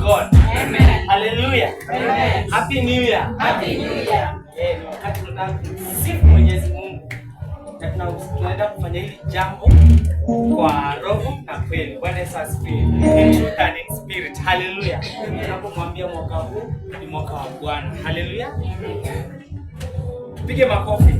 God. Amen. Hallelujah. Amen. Happy New Year. Happy New Year. Ni wakati tunataka kumsifu Mwenyezi Mungu. Na tunaenda kufanya hili jambo kwa roho na kweli. Bwana Yesu asifiwe. In truth and in spirit. Hallelujah. Tunapomwambia mwaka huu ni mwaka wa Bwana. Hallelujah. Tupige makofi.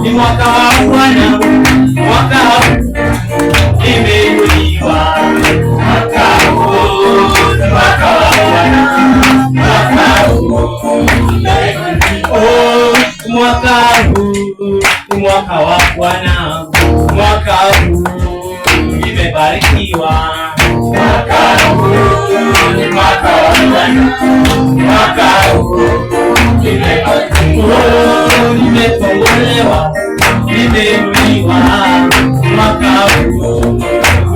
Ni mwaka wa Bwana, mwaka imeinuliwa. Mwaka huu ni mwaka wa Bwana, mwaka huu imeinuliwa. Mwaka huu ni mwaka wa Bwana, mwaka huu imebarikiwa. Mwaka huu ni mwaka wa Bwana, mwaka huu nimekombolewa, nimeinuliwa. Mwaka huu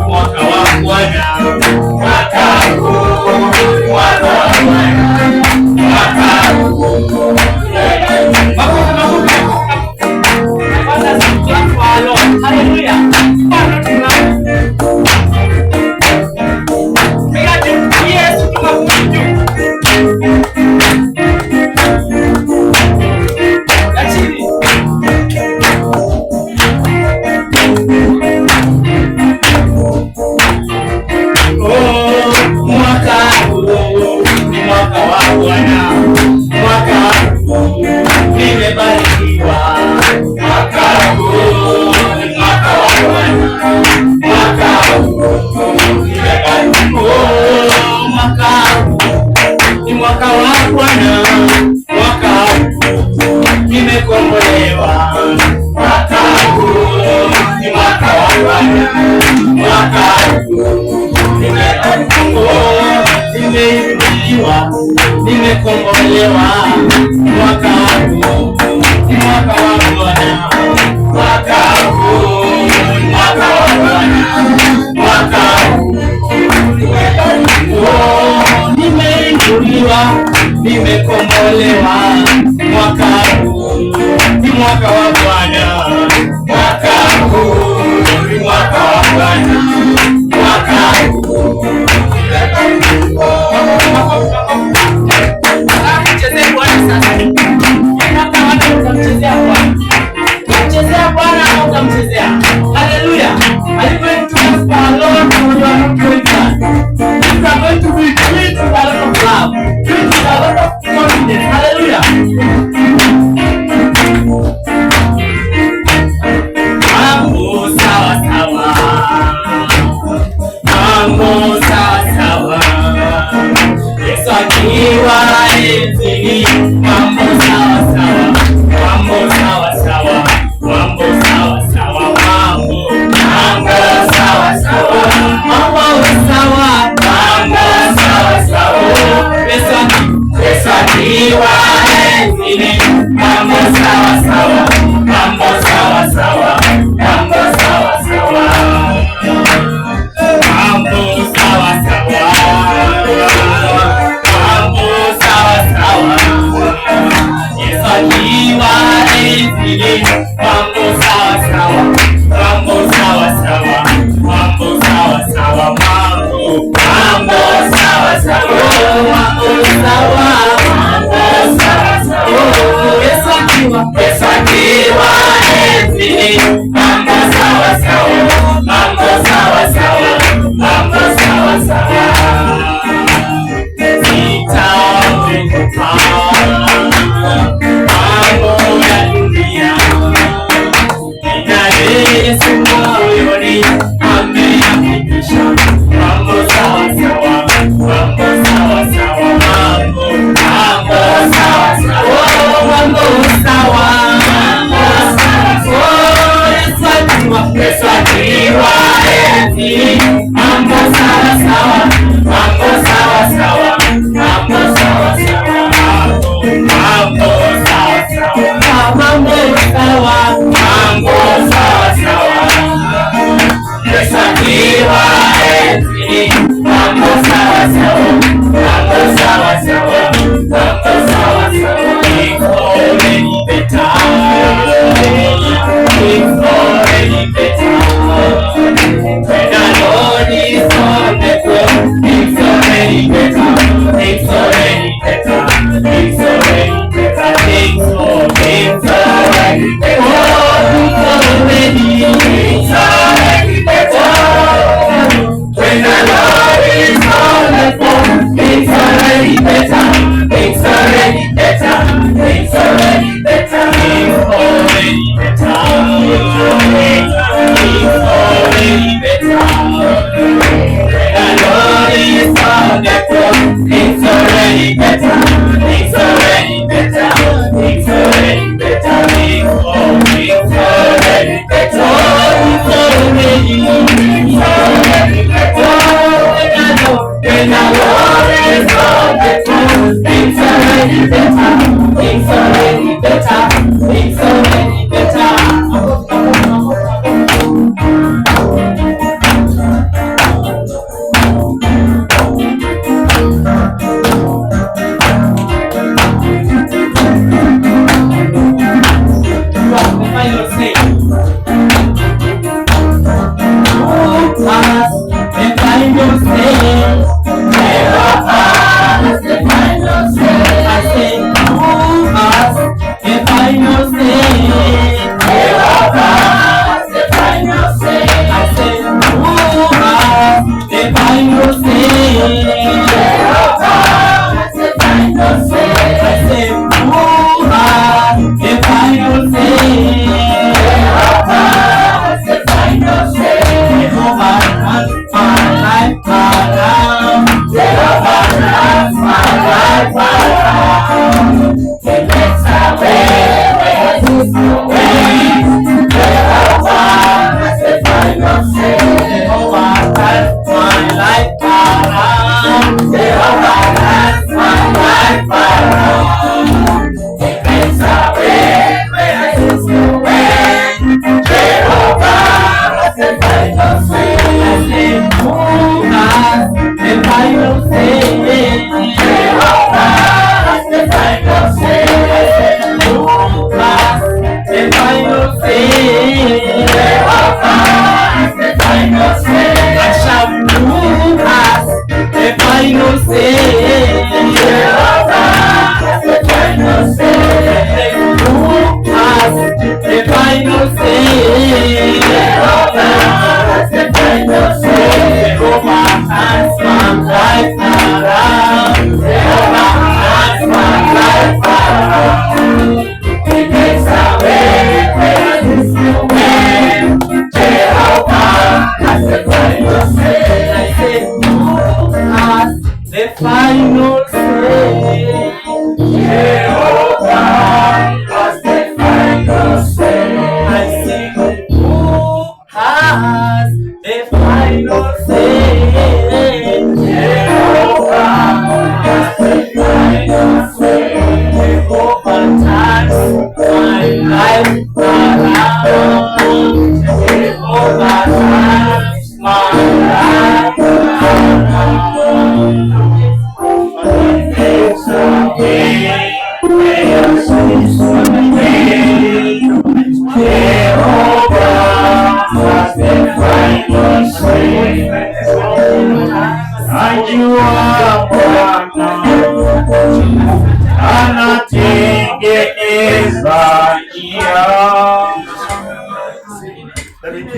mwaka wa Bwana, mwaka huu mwaka wa Bwana, mwaka huu nimekombolewa. Mwaka huu ni mwaka wa Bwana, mwaka huu ni mwaka wa Bwana, mwaka huu nimeinuliwa, nimekombolewa. Mwaka huu ni mwaka wa Bwana, mwaka huu ni mwaka wa Bwana, mwaka huu Mchezea Bwana au utamchezea? Hallelujah. Are you going to ask for a lot or you are not going to? You are going to be treated with a lot of love, treated with a lot of confidence. Hallelujah. Mambo sawa sawa, mambo sawa sawa. Yesu akiwa enzini, mambo sawa sawa, mambo sawa sawa, mambo sawa sawa, mambo sawa sawa, mambo sawa, mambo sawa sawa. Yesu akiwa enzini, mambo sawa sawa, mambo sawa sawa, mambo sawa sawa, mambo sawa sawa, mambo sawa sawa. Yesu akiwa enzini, mambo sawa sawa, mambo sawa sawa, mambo sawa sawa, mambo sawa sawa, mambo sawa, mambo sawa sawa. Yesu akiwa enzini, mambo sawa sawa, mambo sawa sawa, mambo sawa sawa. Sitaogopa mambo ya dunia, ninaye Yesu moyoni, ameyafikisha. Mambo sawa sawa, mambo sawa sawa, mambo sawa sawa, mambo sawa, mambo sawa sawa. mambo sawa sawa, mambo sawa sawa, mambo sawa sawa, mambo sawa sawa, mambo sawa, mambo sawa sawa. Yesu akiwa enzi, mambo sawa sawa, mambo sawa sawa, mambo sawa sawa. It's already better, it's already better. When the Lord is on the throne, it's already better, it's already better, it's already better. It's already better, it's already better. When the Lord is on the throne, it's already better, it's already better, it's already better, it's already better, it's already better. When the Lord is on the throne, it's already better, it's already better, it's already better, it's already better, it's already better. When the Lord is on the throne, it's already better, it's already better, it's already better.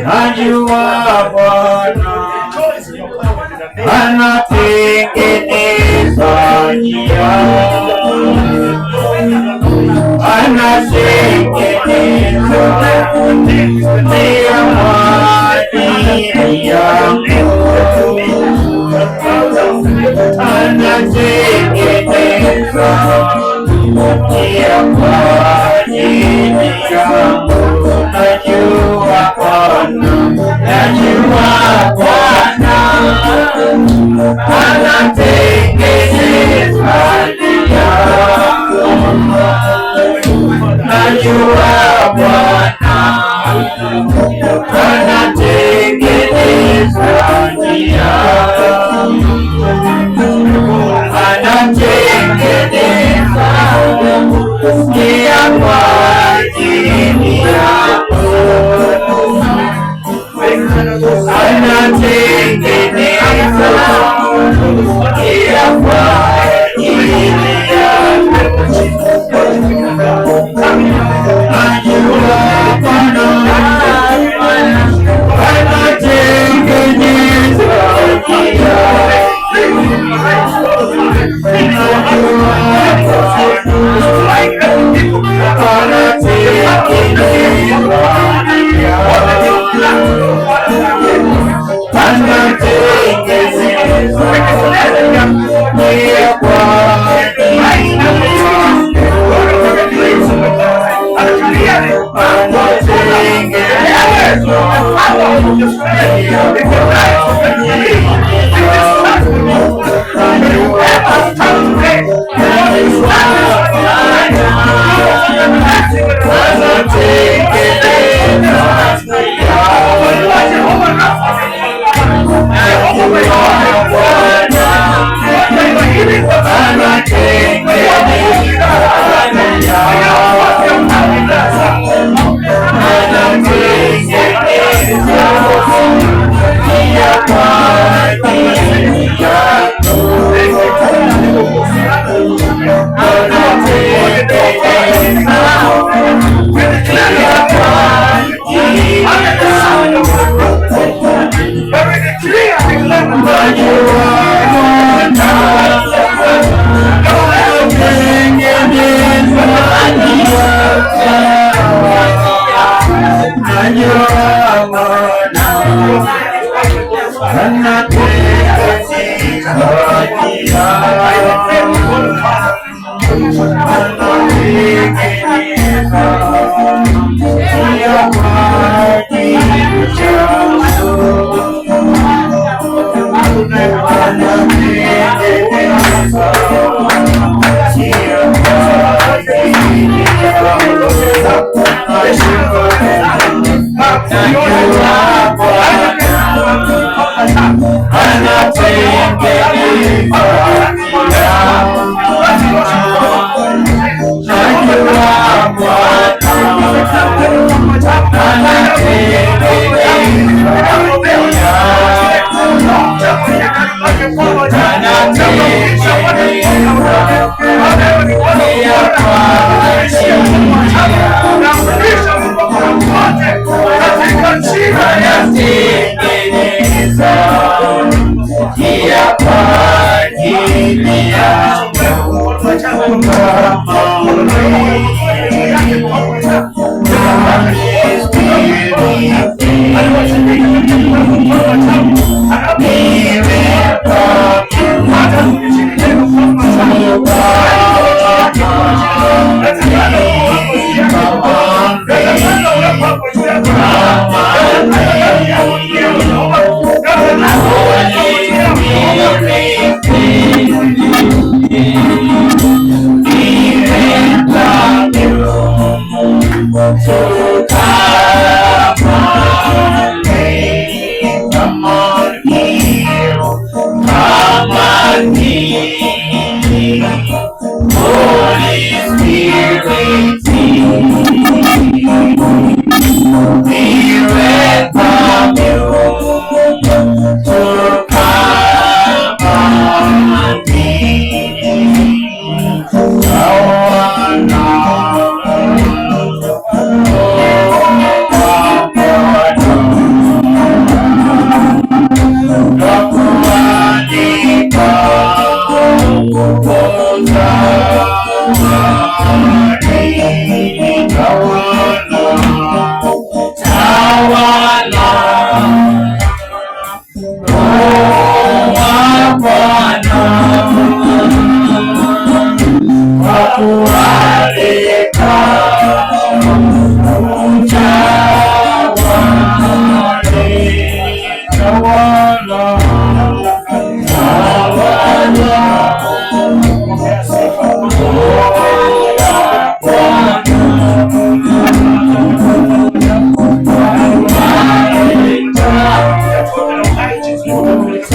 Najua Bwana anatengeneza njia, anatengeneza njia kwa ajili yangu, anatengeneza njia kwa ajili yangu. Najua Bwana, najua Bwana Thank you.